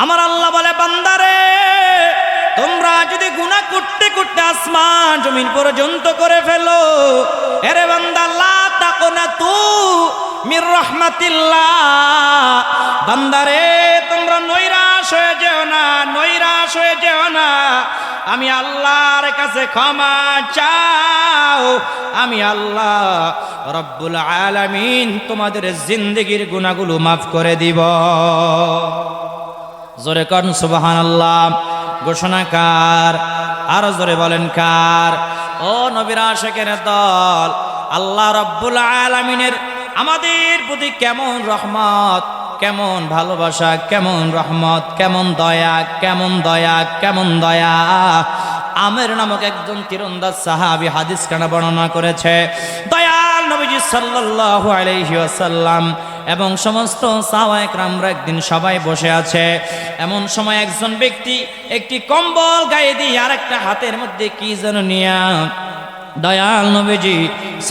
আমার আল্লাহ বলে, বান্দারে তোমরা যদি গুনাহ করতে করতে আসমান জমিন পর্যন্ত করে ফেলো, এরে বান্দা লা তাকুনাতু মির রাহমাতিল্লাহ, বান্দারে তোমরা নৈরাশ হয়ে যেও না, নৈরাশ হয়ে যেও না। আমি আল্লাহর কাছে ক্ষমা চাও, আমি আল্লাহ রব্বুল আলামিন তোমাদের জিন্দেগির গুনাহগুলো মাফ করে দিব। জোরে কর সুবহানাল্লাহ। ঘোষণা কার? আর জোরে বলেন কার? ও নবীর আশিকের দল, আল্লাহ রব্বুল আলামিনের আমাদের প্রতি কেমন রহমত, কেমন ভালোবাসা, কেমন রহমত, কেমন দয়া, কেমন দয়া, কেমন দয়া। আমের নামক একজন তীরন্দাজ সাহাবী হাদিস কানা বর্ণনা করেছে, দয়াল নবীজি সাল্লাল্লাহু আলাইহি ওয়াসাল্লাম এবং সমস্ত সাহাবায়ে কেরামরা একদিন সবাই বসে আছে। এমন সময় একজন ব্যক্তি একটি কম্বল গায়ে দিয়ে আরেকটা হাতের মধ্যে কি যেন নিয়ে দয়াল নবীজি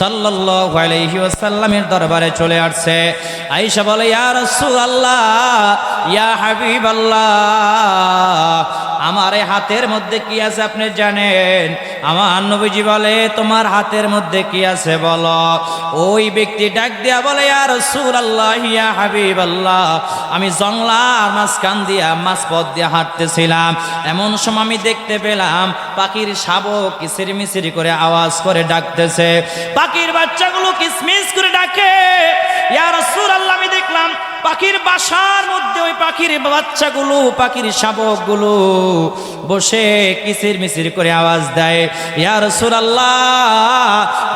সাল্লাল্লাহু আলাইহি ওয়াসাল্লামের দরবারে চলে আসছে। আয়েশা বলে, ইয়া রাসূলুল্লাহ, ইয়া হাবিবাল্লাহ, আমার এই হাতের মধ্যে কি আছে আপনি জানেন? আমার নবীজি বলে, তোমার হাতের মধ্যে কি আছে বলো। ওই ব্যক্তি ডাক দিয়া বলে, ইয়া রাসূলুল্লাহ, ইয়া হাবিবাল্লাহ, আমি জংলার মাঝখান দিয়া মাঝপথ দিয়ে হাঁটতেছিলাম, এমন সময় আমি দেখতে পেলাম পাখির শাবক কিচিরমিচির করে আওয়াজ করে ডাকতেছে, পাখির বাচ্চাগুলো কিসমিস করে ডাকে। ইয়া রাসূলুল্লাহ, আমি দেখলাম পাখির বাসার মধ্যে ওই পাখির বাচ্চাগুলো, পাখির শাবকগুলো বসে কিচিরমিচির করে আওয়াজ দেয়। ইয়া রাসূলুল্লাহ,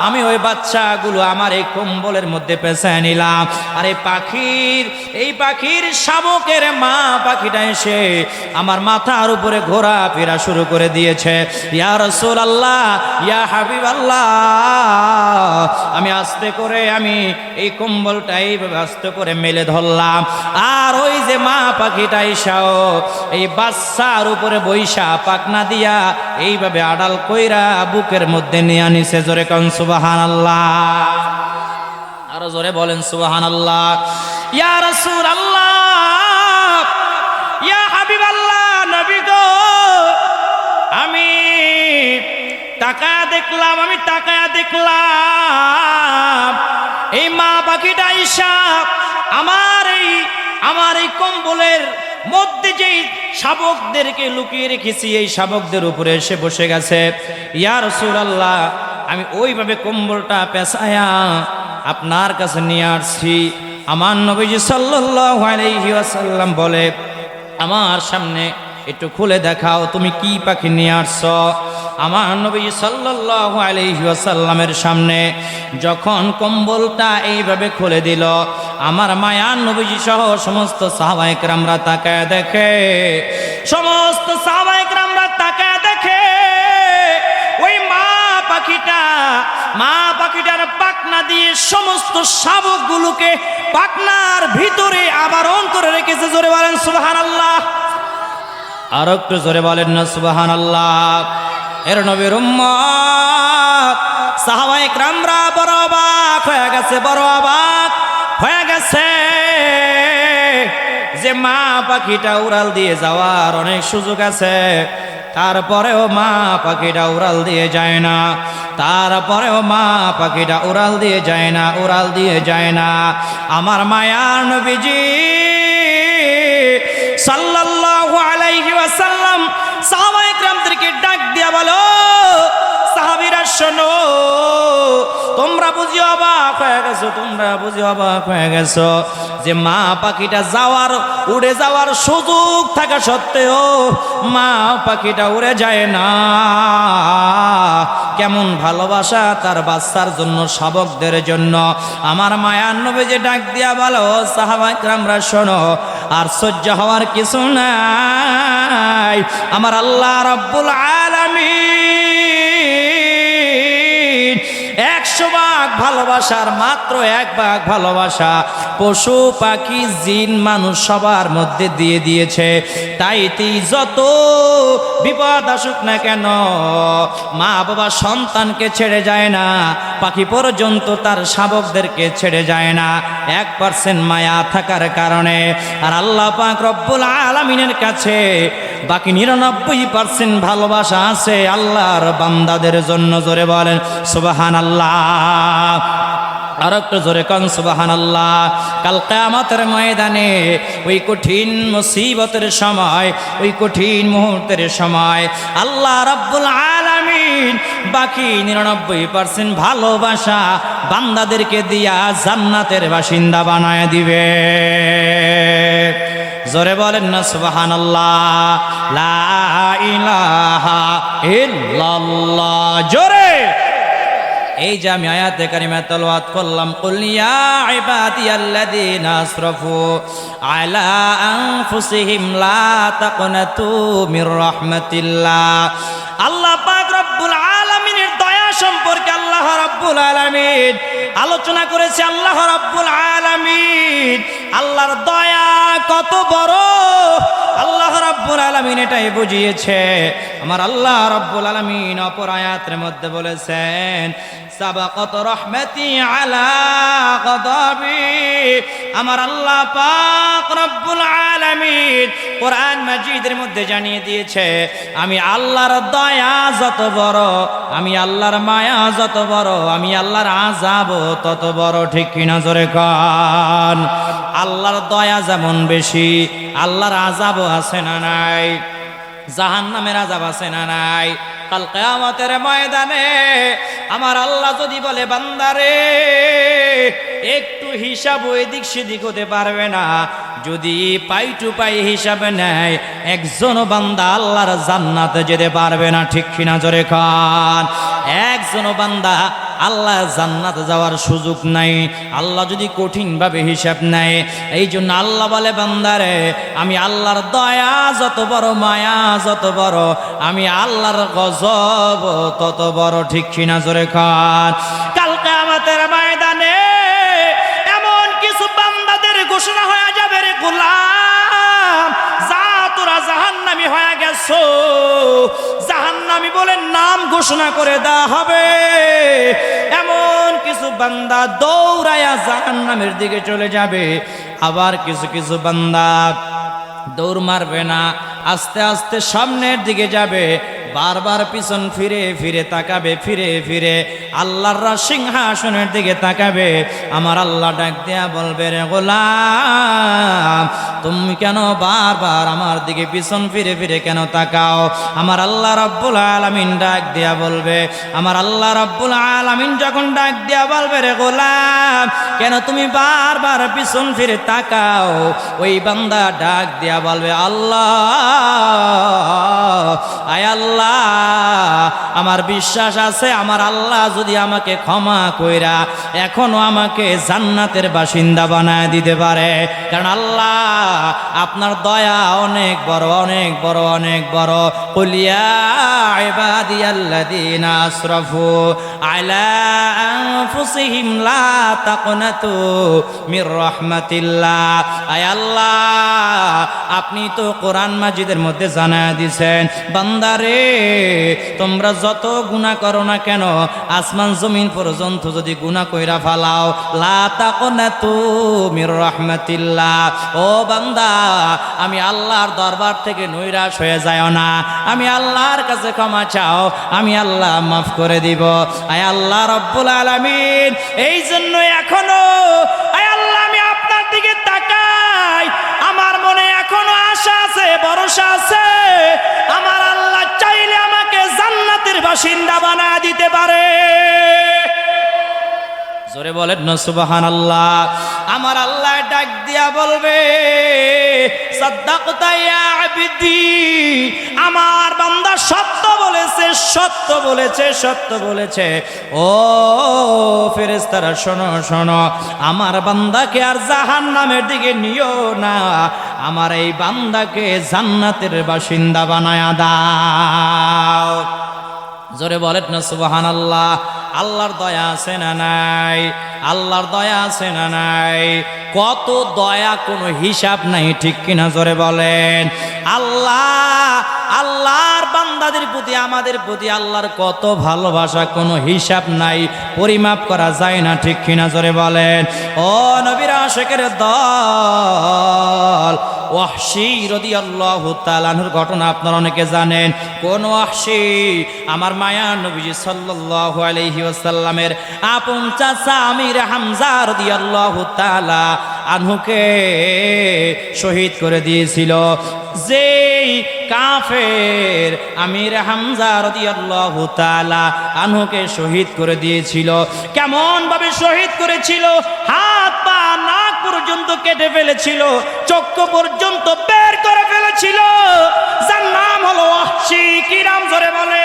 আমি ওই বাচ্চাগুলো আমার এই কম্বলের মধ্যে পেঁচায় নিলাম, আর এই পাখির শাবকের মা পাখিটা এসে আমার মাথার উপরে ঘোরাফেরা শুরু করে দিয়েছে। ইয়া রাসূলুল্লাহ, ইয়া হাবিবাল্লাহ, আমি আস্তে করে আমি এই কম্বলটা এইভাবে আস্তে করে মেলে ধরলাম, আর ওই যে মা পাখিটা এসাও এই বাচ্চার উপরে বৈশা পাখনা দিয়া এইভাবে আড়াল কইরা বুকের মধ্যে নিয়ে আনিছে। জোরে কোন সুবহানাল্লাহ, আরো জোরে বলেন সুবহানাল্লাহ। ইয়া রাসূলুল্লাহ, ইয়া হাবিবাল্লাহ, নবী গো, আমি তাকায়া দেখলাম এই মা পাখিটা আয়েশা আমার এই কম্বলের মধ্যে যেই শাবকদেরকে লুকিয়ে রেখেছি এই শাবকদের উপরে এসে বসে গেছে। ইয়া রাসূলুল্লাহ, আমি ওইভাবে কম্বলটা পেঁচায়া আপনার কাছে নিয়ে আসছি। আমার নবীজি সাল্লাল্লাহু আলাইহি ওয়াসাল্লাম বলে, আমার সামনে একটু খুলে দেখাও তুমি কি পাখি নিয়ে আসছো। আমার নবী সাল্লাল্লাহু আলাইহি ওয়াসাল্লামের সামনে যখন কম্বলটা এইভাবে খুলে দিল, আমার মায়ার নবীজি সহ সমস্ত সাহাবায়ে কেরামরা তাকায় দেখে, সমস্ত সাহাবায়ে কেরামরা তাকায় দেখে ওই মা পাখিটার পাখনা দিয়ে সমস্ত শাবকগুলোকে পাখনার ভিতরে আবরণ করে রেখেছে। জোরে বলেন সুবহানাল্লাহ, আর একটু জোরে বলেন না সুবহানাল্লাহ। এর নবীর উম্মত সাহাবায়ে কেরামরা বড় অবাক হয়ে গেছে, বড় অবাক হয়ে গেছে যে মা পাখিটা উড়াল দিয়ে যাওয়ার অনেক সুযোগ আছে, তারপরেও মা পাখিটা উড়াল দিয়ে যায় না, তারপরেও মা পাখিটা উড়াল দিয়ে যায় না, উড়াল দিয়ে যায় না। আমার মায়ার নবীজি সাল্লাল্লাহু আলাইহি ওয়াসাল্লাম সাহাবায়ে কেরামদেরকে ডাক দিয়া বলো, সাহাবীরা শোনো, তোমরা বুঝি অবাক হয়ে গেছো, তোমরা বুঝি অবাক হয়ে গেছো যে মা পাখিটা উড়ে যাওয়ার সুযোগ থাকা সত্ত্বেও মা পাখিটা উড়ে যায় না। কেমন ভালোবাসা তার বাচ্চার জন্য, শাবকদের জন্য। আমার মায়ার নবী যে ডাক দিয়া বলো, সাহাবায়ে কেরামরা শোনো, আর সহ্য হওয়ার কিছু নাই। আমার আল্লাহ রাব্বুল আলামিন 100 ভাগ ভালোবাসার মাত্র 1 ভাগ ভালোবাসা পশু পাখি জিন মানুষ সবার মধ্যে দিয়ে দিয়েছে। তাই যত বিপদ আসুক না কেন, মা বাবা সন্তানকে ছেড়ে যায় না, পাখি পর্যন্ত তার শাবকদেরকে ছেড়ে যায় না 1% মায়া থাকার কারণে। আর আল্লাহ পাক রব্বুল আলামিনের কাছে বাকি 99% ভালোবাসা আছে আল্লাহর বান্দাদের জন্য। জোরে বলেন সুবহানাল্লাহ। আর একটু জোরে কান সুবহানাল্লাহ। কাল কিয়ামতের ময়দানে ওই কঠিন মুসিবতের সময়, ওই কঠিন মুহূর্তের সময় আল্লাহ রাব্বুল আলামিন বাকি 99% ভালোবাসা বান্দাদেরকে দিয়া জান্নাতের বাসিন্দা বানায় দিবে। জোরে বলেন না সুবহানাল্লাহ। লা ইলাহা ইল্লাল্লাহ। জোরে। এই যে আমি আয়াতে কারিমা তেলাওয়াত করলাম, কুল ইয়া ইবাদিয়াল্লাযীনা আসরাফু আলা আনফুসিহিম লা তাকনাতু মির রাহমাতিল্লাহ। আল্লাহ পাক রব্বুল আলামিনের দয়া সম্পর্কে আল্লাহ রাব্বুল আলামিন আলোচনা করেছে। আল্লাহ রাব্বুল আলামিন আল্লাহর দয়া কত বড় আল্লাহ রাব্বুল আলামিন এটাই বুঝিয়েছে। আমার আল্লাহ রাব্বুল আলামিন অপর আয়াতের মধ্যে বলেছেন, সাবাকাত রাহমাতি আলা গাদাবি। আমার আল্লাহ পাক রব্বুল আলামিন কোরআন মাজিদের মধ্যে জানিয়ে দিয়েছে, আমি আল্লাহর দয়া যত বড়, আমি আল্লাহর মায়া যত বড়, আমি আল্লাহর আযাব তত বড়। ঠিক কিনা জোরে কান। আল্লাহর দয়া যেমন বেশি, আল্লাহর আযাবও আছে না নাই? জাহান্নামের আযাব আছে না নাই? কাল কিয়ামতের ময়দানে আমার আল্লাহ যদি বলে, বান্দারে একটু হিসাব এদিক সেদিক হতে পারবে না, যদি পাই টু পাই হিসাবে নেয়, একজন বান্দা আল্লাহর জান্নাতে যেতে পারবে না। ঠিক কিনা জোরে খান। একজন বান্দা আল্লাহ জান্নাতে যাওয়ার সুযোগ নাই, আল্লাহ যদি কঠিনভাবে হিসাব নেয়। এই জন্য আল্লাহ বলে, বান্দারে আমি আল্লাহর দয়া যত বড়, মায়া যত বড়, আমি আল্লাহর গজব তত বড়। ঠিক কিনা জোরে খান। কাল কিয়ামতের ময়দানে এমন কিছু বান্দাদের ঘোষণা হয়ে যাবে, রে গোলাম যা তোরা জাহান্নামী হয়ে গেছো। জাহান্নামী বলে নাম ঘোষণা করে দেওয়া হবে। এমন কিছু বান্দা দৌড়ায়া জাহান্নামের দিকে চলে যাবে। আবার কিছু কিছু বান্দা দৌড় মারবে না, আস্তে আস্তে সামনের দিকে যাবে, বারবার পিছন ফিরে ফিরে তাকাবে, ফিরে ফিরে আল্লাহর সিংহাসনের দিকে তাকাবে। আমার আল্লাহ ডাক দেয়া বলবে, রে গোলাম তুমি কেন বারবার আমার দিকে পিছন ফিরে ফিরে কেন তাকাও? আমার আল্লাহ রাব্বুল আলামিন ডাক দেয়া বলবে, আমার আল্লাহ রাব্বুল আলামিন যখন ডাক দেয়া বলবে, রে গোলাম কেন তুমি বারবার পিছন ফিরে তাকাও? ওই বান্দা ডাক দেয়া বলবে, আল্লাহ আয় আল্লাহ, আমার বিশ্বাস আছে আমার আল্লাহ যদি আমাকে ক্ষমা কইরা এখনো আমাকে জান্নাতের বাসিন্দা বানায় দিতে পারে। কারণ আল্লাহ আপনার দয়া অনেক বড়, অনেক বড়, অনেক বড়। কুল ইয়া ইবাদিয়াল্লাযীনা আসরাফু আলা আনফুসিহিম লা তাকনাতু মির রাহমাতিল্লাহ। আয় আল্লাহ আপনি তো কোরআন মাজিদের মধ্যে জানায়া দিয়েছেন, বান্দারে তোমরা যত গুনাহ করো না কেন, আসমান জমিন পর্যন্ত যদি গুনাহ কইরা ফালাও, লা তাকনাতু মির রাহমাতিল্লাহ। ও বান্দা আমি আল্লাহর দরবার থেকে নৈরাশ হয়ে যাও না, আমি আল্লাহর কাছে ক্ষমা চাও, আমি আল্লাহ মাফ করে দিব। আয় আল্লাহ রব্বুল আলামিন, এই জন্য এখনো আয় আল্লাহ আমি আপনার দিকে তাকাই, আমার মনে এখনো আশা আছে, ভরসা আছে। আমার আল্লাহ চাইলে আমাকে জান্নাতের বাসিন্দা বানায় দিতে পারে। জোরে বলেন না সুবহানাল্লাহ। আমার আল্লাহ ডাক দিয়া বলবে, সাদ্দাকতা ইয়া আবদি, আমার বান্দা সত্য বলেছে, সত্য বলেছে, সত্য বলেছে। ও ফেরেশতারা শোনো শোনো, আমার বান্দাকে আর জাহান্নামের দিকে নিও না, আমার এই বান্দাকে জান্নাতের বাসিন্দা বানায়া দাও। জোরে বলেন না সুবহানাল্লাহ। আল্লাহর দয়া আছে না নাই? আল্লাহর দয়া আছে না নাই? কত দয়া, কোনো হিসাব নাই, ঠিক কিনা জোরে বলেন। আল্লাহর বান্দাদের প্রতি, আমাদের প্রতি আল্লাহর কত ভালোবাসা, কোনো হিসাব নাই, পরিমাপ করা যায় না, ঠিক কিনা জোরে বলেন। ও নবীর আশিকের দল, ওয়াহশী রাদিয়াল্লাহু তাআলা আনহুর ঘটনা আপনারা অনেকে জানেন। কোন ওয়াহশী? আমার মায়ার নবীজি সাল্লাল্লাহু আলাইহি ওয়াসাল্লামের আপন চাচা আমির হামজা রাদিয়াল্লাহু তাআলা আনহুকে শহীদ করে দিয়েছিল। যেই কাফের আমির হামজা রাদিয়াল্লাহু তাআলা আনহুকে শহীদ করে দিয়েছিল, কেমন ভাবে শহীদ করেছিল? হাত পা নাক পর্যন্ত কেটে ফেলেছিল, চক্ষু পর্যন্ত বের করে ফেলেছিল। যার নাম হলো ওয়াহশী। কি নাম জোরে বলে?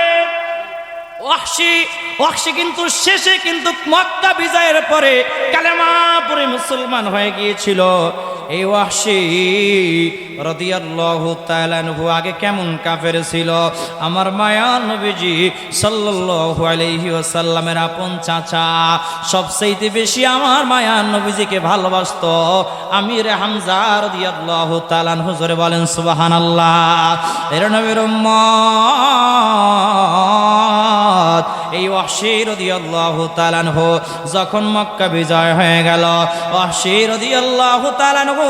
ওয়াহশী কিন্তু শেষে কিন্তু মক্কা বিজয়ের পরে কালেমা পড়ে মুসলমান হয়ে গিয়েছিল। এই ওয়াহশী রাদিয়াল্লাহু তাআলা আনহু আগে কেমন কাফের ছিল? আমার মায়ার নবীজি সাল্লাল্লাহু আলাইহি ওয়াসাল্লামের আপন চাচা, সবচেয়ে বেশি আমার মায়ার নবীজিকে ভালোবাসতো আমির হামজা রাদিয়াল্লাহু তাআলা আনহু। জোরে বলেন সুবহানাল্লাহ। এর নবীর উম্মত এই ওয়াহশী রাদিয়াল্লাহু তাআলা আনহু যখন মক্কা বিজয় হয়ে গেল, ওয়াহশী রাদিয়াল্লাহু তাআলা আনহু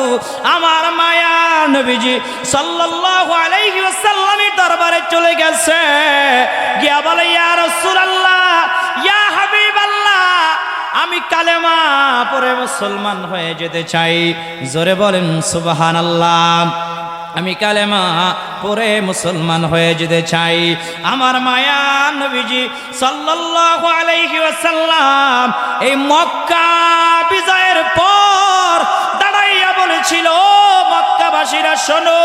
আমার মায়ার নবীজি সাল্লাল্লাহু আলাইহি ওয়াসাল্লামের দরবারে চলে গেছে, গিয়া বলে, ইয়া রাসূলুল্লাহ, ইয়া হাবিবাল্লাহ, আমি কালেমা পড়ে মুসলমান হয়ে যেতে চাই। জোরে বলেন সুবহানাল্লাহ। আমি কালেমা পড়ে মুসলমান হয়ে যেতে চাই। আমার মায়া নবীজি সাল্লাল্লাহু আলাইহি ওয়াসাল্লাম এই মক্কা বিজয়ের পর দাঁড়াইয়া বলেছিল, ও মক্কাবাসীরা শোনো,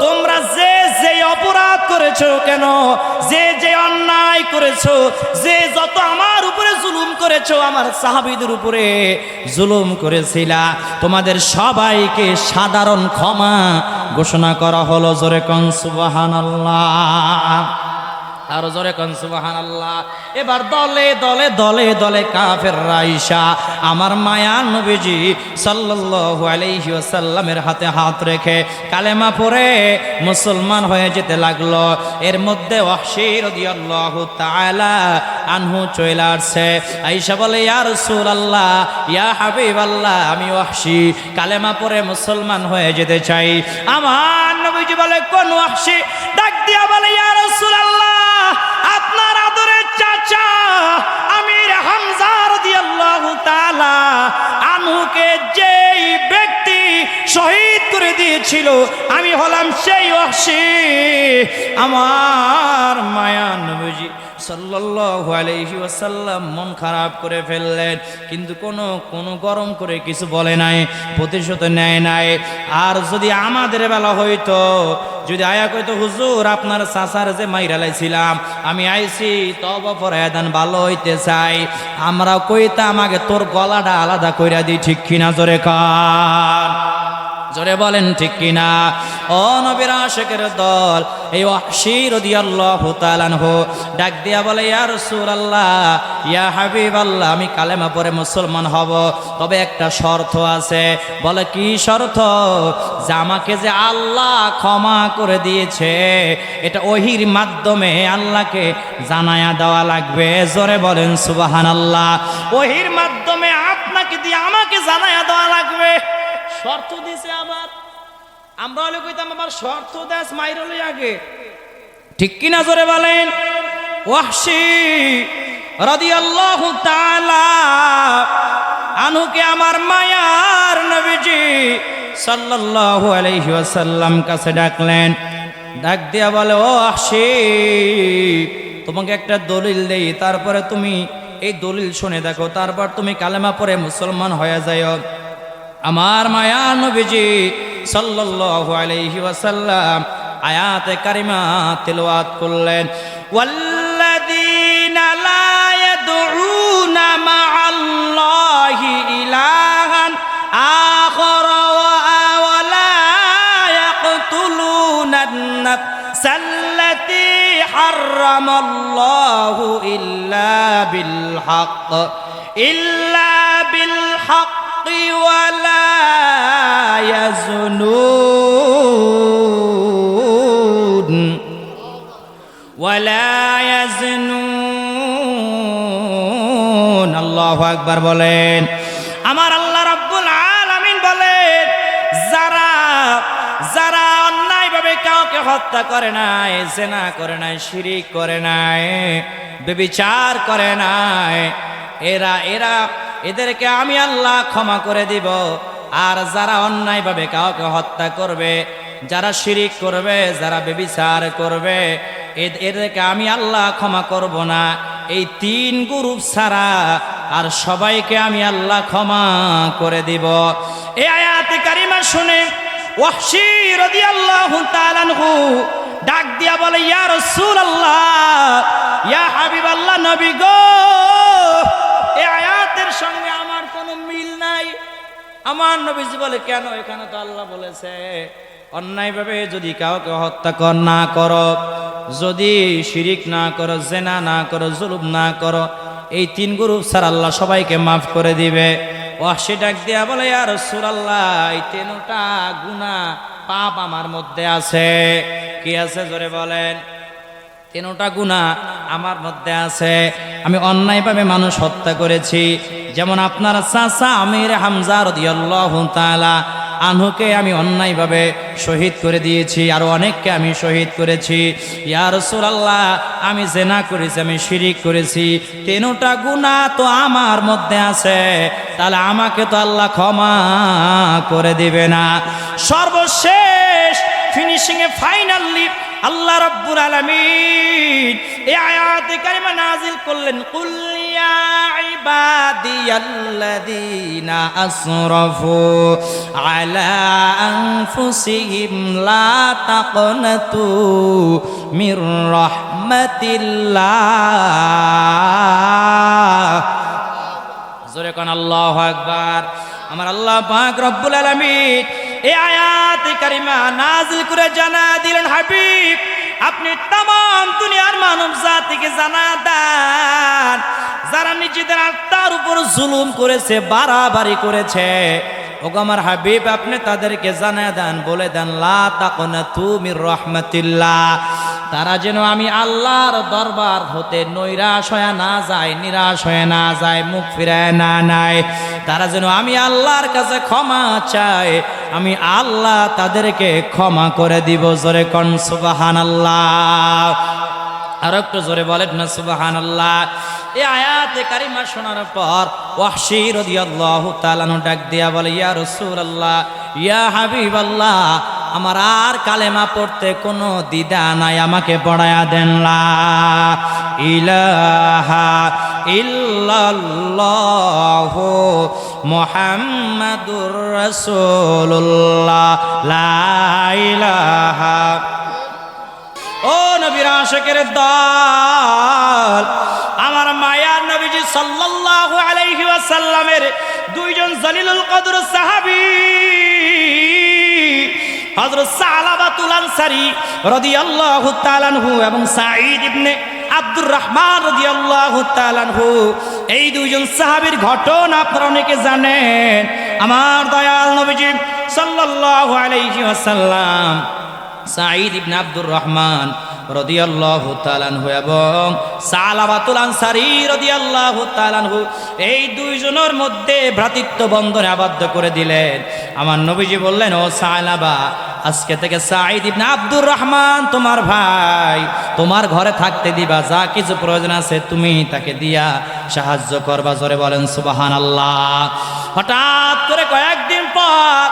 তোমরা যে যে অপরাধ করেছো, কেন যে যে অন্যায় করেছো, যে যত আমার উপরে জুলুম করেছো, আমার সাহাবীদের উপরে জুলুম করেছিলা, তোমাদের সবাইকে সাধারণ ক্ষমা ঘোষণা করা হলো। জোরে কোন সুবহানাল্লাহ। আরো জোরে কোন সুবহানাল্লাহ। এবার দলে দলে দলে দলে কাফেররা আইসা আমার মায়ার নবীজি সাল্লাল্লাহু আলাইহি ওয়াসাল্লামের হাতে হাত রেখে কালেমা পড়ে মুসলমান হয়ে যেতে লাগলো। এর মধ্যে ওয়াহশী রাদিয়াল্লাহু তাআলা আনহু চলে আসছে, আয়েশা বলে, ইয়া রাসূলুল্লাহ, ইয়া হাবিবাল্লাহ, আমি ওয়াহশী কালেমা পড়ে মুসলমান হয়ে যেতে চাই। আমার নবীজি বলে, কোন ওয়াহশী? ডাক দিয়া বলে, ইয়া রাসূলুল্লাহ, আপনার আদরের চাচা আমির হামজা রাদিয়াল্লাহু তাআলা আনহুকে যেই ব্যক্তি শহীদ করে দিয়েছিল, আমি হলাম সেই ওয়াহশী। আমার মায়া নবীজি সাল্লাল্লাহু আলাইহি ওয়াসাল্লাম মন খারাপ করে ফেললেন, কিন্তু কোনো গরম করে কিছু বলে নাই, প্রতিশোধ নেয় নাই। আর যদি আমাদের বেলা হইতো, যদি আয়া কইতো, হুজুর আপনার চাচার যে মাইরা লাইছিলাম, আমি আইছি তওবা পড়ায়া দেন, ভালো হইতে চাই, আমরা কইতাম আগে তোর গলাটা আলাদা কইরা দিই, ঠিক কিনা জোরে কান? জোরে বলেন ঠিক কিনা? ও নবীর আশিকের দল, এই ওয়াহশী রাদিয়াল্লাহু তাআলা আনহু ডাক দিয়া বলে, ইয়া রাসূলুল্লাহ, ইয়া হাবিবাল্লাহ, আমি কালেমা পড়ে মুসলমান হব, তবে একটা শর্ত আছে। বলে, কি শর্ত? যে আমাকে যে আল্লাহ ক্ষমা করে দিয়েছে, এটা ওহীর মাধ্যমে আল্লাহকে জানায়া দেওয়া লাগবে। জোরে বলেন সুবহানাল্লাহ। ওহীর মাধ্যমে আপনাকে দিয়ে আমাকে জানায়া দেওয়া লাগবে। শর্ত দিছে আবার। আমরা হলে কইতাম, আমার শর্ত দেশ মাইরলে আগে, ঠিক কিনা জোরে বলেন? ওয়াহশী রাদিয়াল্লাহু তাআলা আনহুকে আমার মায়ার নবীজি সাল্লাল্লাহু আলাইহি ওয়াসাল্লাম কাছে ডাকলেন, ডাক দিয়া বলে, ও ওয়াহশী, তোমাকে একটা দলিল দেই, তারপরে তুমি এই দলিল শুনে দেখো, তারপর তুমি কালেমা পড়ে মুসলমান হয়ে যাও। আমার মায়ার নবীজি সাল্লাল্লাহু আলাইহি ওয়াসাল্লাম আয়াতে কারিমা তিলাওয়াত করলেন, ওয়াল্লাযীনা লা ইয়াদউনা মা'আল্লাহি ইলাহান আখার ওয়া লা ইয়াকতুলুনান নাফসাল্লাতী হারামাল্লাহু ইল্লা বিল হক ولا يزنون ولا يزنون আল্লাহু আকবার বলেন। আমার আল্লাহ রাব্বুল আলামিন বলেন, যারা যারা অন্যায়ভাবে কাউকে হত্যা করে নাই, জিনা করে নাই, শিরিক করে নাই, ব্যভিচার করে নাই, এদেরকে আমি আল্লাহ ক্ষমা করে দিব। আর যারা অন্যায়ভাবে কাউকে হত্যা করবে, যারা শিরিক করবে, যারা ব্যভিচার করবে, এদেরকে আমি আল্লাহ ক্ষমা করব না। এই তিন গ্রুপ ছাড়া আর সবাইকে আমি আল্লাহ ক্ষমা করে দিব। এই আয়াতে কারিমা শুনে ওয়াহশী রাদিয়াল্লাহু তাআলা আনহু ডাক দিয়া বলে, ইয়া রাসূলুল্লাহ, ইয়া হাবিবাল্লাহ, নবী গো, এই আয়াতের সঙ্গে আমার কোনো মিল নাই। আমার নবীজি বলে, কেন? এখানে তো আল্লাহ বলেছে অন্যায়ভাবে যদি কাউকে হত্যা না করো, যদি শিরিক না করো, জেনা না করো, জুলুম না করো, এই তিন গ্রুপ ছাড়া আল্লাহ সবাইকে মাফ করে দিবে। ওয়াহশী ডাক দিয়া বলে, ইয়া রাসূলুল্লাহ, এই তিনটা গুনাহ পাপ আমার মধ্যে আছে। কি আছে জোরে বলেন? তিনটা গুনাহ আমার মধ্যে আছে। আমি অন্যায়ভাবে মানুষ হত্যা করেছি, যেমন আপনার চাচা আমির হামজা রাদিয়াল্লাহু তাআলা আনহুকে আমি অন্যায়ভাবে শহীদ করে দিয়েছি, আর অনেককে আমি শহীদ করেছি। ইয়া রাসূলুল্লাহ, আমি জিনা করেছি, আমি শিরিক করেছি, তিনটা গুনাহ তো আমার মধ্যে আছে, তাহলে আমাকে তো আল্লাহ ক্ষমা করে দিবে না। সর্বশেষ ফিনিশিং এ ফাইনালি আল্লাহ রাব্বুল আলামিন এই আয়াতে কারিমা নাযিল করলেন, কুল ইয়া ইবাদিয়াল্লাযীনা আসরাফু আলা আনফুসিহিম লা তাকনাতু মির রাহমাতিল্লাহ। জোরে কোন আল্লাহু আকবার। আমার আল্লাহ পাক রব্বুল আলামিন এই আয়াতে কারিমা নাযিল করে জানা দিলেন, হাবিব, আপনি तमाम দুনিয়ার মানব জাতিকে জানা দেন, যারা নিজেদের আত্মার উপর জুলুম করেছে, বাড়াবাড়ি করেছে, ওগো আমার হাবিব, আপনি তাদেরকে জানা দেন, বলে দেন, লা তাকনাতু মির রাহমাতিল্লাহ, তারা যেন আমি আল্লাহর দরবার হতে নৈরাশ হয়ে না যায়, নিরাশ হয়ে না যায়, মুখ ফিরায় না নেয়, তারা যেন আমি আল্লাহর কাছে ক্ষমা চায়, আমি আল্লাহ তাদেরকে ক্ষমা করে দিব। জোরে কোন সুবহানাল্লাহ। আর একটু জোরে বলেন না সুবহানাল্লাহ। এই আয়াতে কারিমা শোনার পর ওয়াহশী রাদিয়াল্লাহু তাআলা ডাক দিয়া বলে, ইয়া রাসূলুল্লাহ, ইয়া হাবিবাল্লাহ, আমার আর কালেমা পড়তে কোনো দ্বিধা নাই, আমাকে পড়ায়া দেন। লা ইলাহা ইল্লাল্লাহু মুহাম্মাদুর রাসূলুল্লাহ, লা ইলাহা। ও নবীর আশিকের দল, আমার মায়ার নবীজি সাল্লাল্লাহু আলাইহি ওয়াসাল্লামের দুইজন জলিলুল কদর সাহাবী, হযরত সালাবাতুল আনসারী রাদিয়াল্লাহু তাআলা আনহু এবং সাঈদ ইবনে আব্দুর রহমান রাদিয়াল্লাহু তাআলা আনহু, এই দুইজন সাহাবীর ঘটনা আপনারা অনেকে জানেন। আমার দয়াল নবীজি সাল্লাল্লাহু আলাইহি ওয়াসাল্লাম সাঈদ ইবনে আব্দুর রহমান রাদিয়াল্লাহু তাআলা আনহু এবং সালাবাতুল আনসারী রাদিয়াল্লাহু তাআলা আনহু, এই দুইজনের মধ্যে ভ্রাতৃত্ব বন্ধনে আবদ্ধ করে দিলেন। আমার নবীজি বললেন, ও সালাবা, আজকে থেকে সাঈদ ইবনে আব্দুর রহমান তোমার ভাই, তোমার ঘরে থাকতে দিবা, যা কিছু প্রয়োজন আছে তুমি তাকে দিয়া সাহায্য করবা। জোরে বলেন সুবহানাল্লাহ। হঠাৎ করে কয়েকদিন পর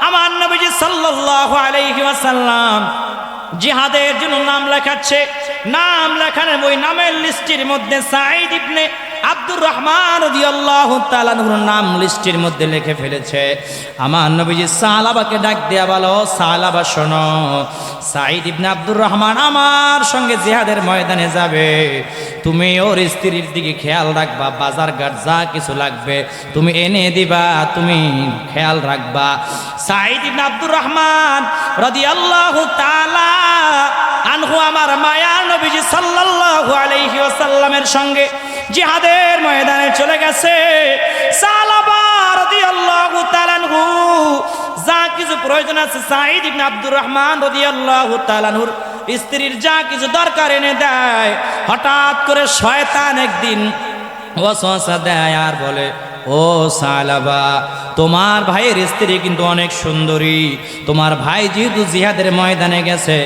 আমার নবীজি সাল্লাল্লাহু আলাইহি ওয়াসাল্লাম জিহাদের জন্য নাম লেখাচ্ছে, নাম লেখানোর ওই নামের লিস্টের মধ্যে সাঈদ ইবনে আব্দুর রহমান রাদিয়াল্লাহু তাআলা আনহুর নাম লিস্টের মধ্যে লিখে ফেলেছে। আমার নবীজি সালাবাকে ডাক দেয়া বলো, সালাবা শোনো, সাঈদ ইবনে আব্দুর রহমান আমার সঙ্গে জিহাদের ময়দানে যাবে, তুমি ওর স্ত্রীর দিকে খেয়াল রাখবা, বাজার ঘাট যা কিছু লাগবে তুমি এনে দিবা, তুমি খেয়াল রাখবা। সাঈদ ইবনে আব্দুর রহমান রাদিয়াল্লাহু তাআলা আনহু আমার মায়ার নবীজি সাল্লাল্লাহু আলাইহি ওয়াসাল্লামের সঙ্গে জিহাদের ময়দানে চলে গেছে। সালাবা রাদিয়াল্লাহু তাআলা আনহু যা কিছু প্রয়োজন আছে সাঈদ ইবনে আব্দুর রহমান রাদিয়াল্লাহু তাআলা আনহুর স্ত্রীর যা কিছু দরকার এনে দেয়। হঠাৎ করে শয়তান একদিন ওয়াসওয়াসা দেয় আর বলে, ও সালাবা, তোমার ভাইয়ের স্ত্রী কিন্তু অনেক সুন্দরী, তোমার ভাই যেহেতু জিহাদের ময়দানে গেছে,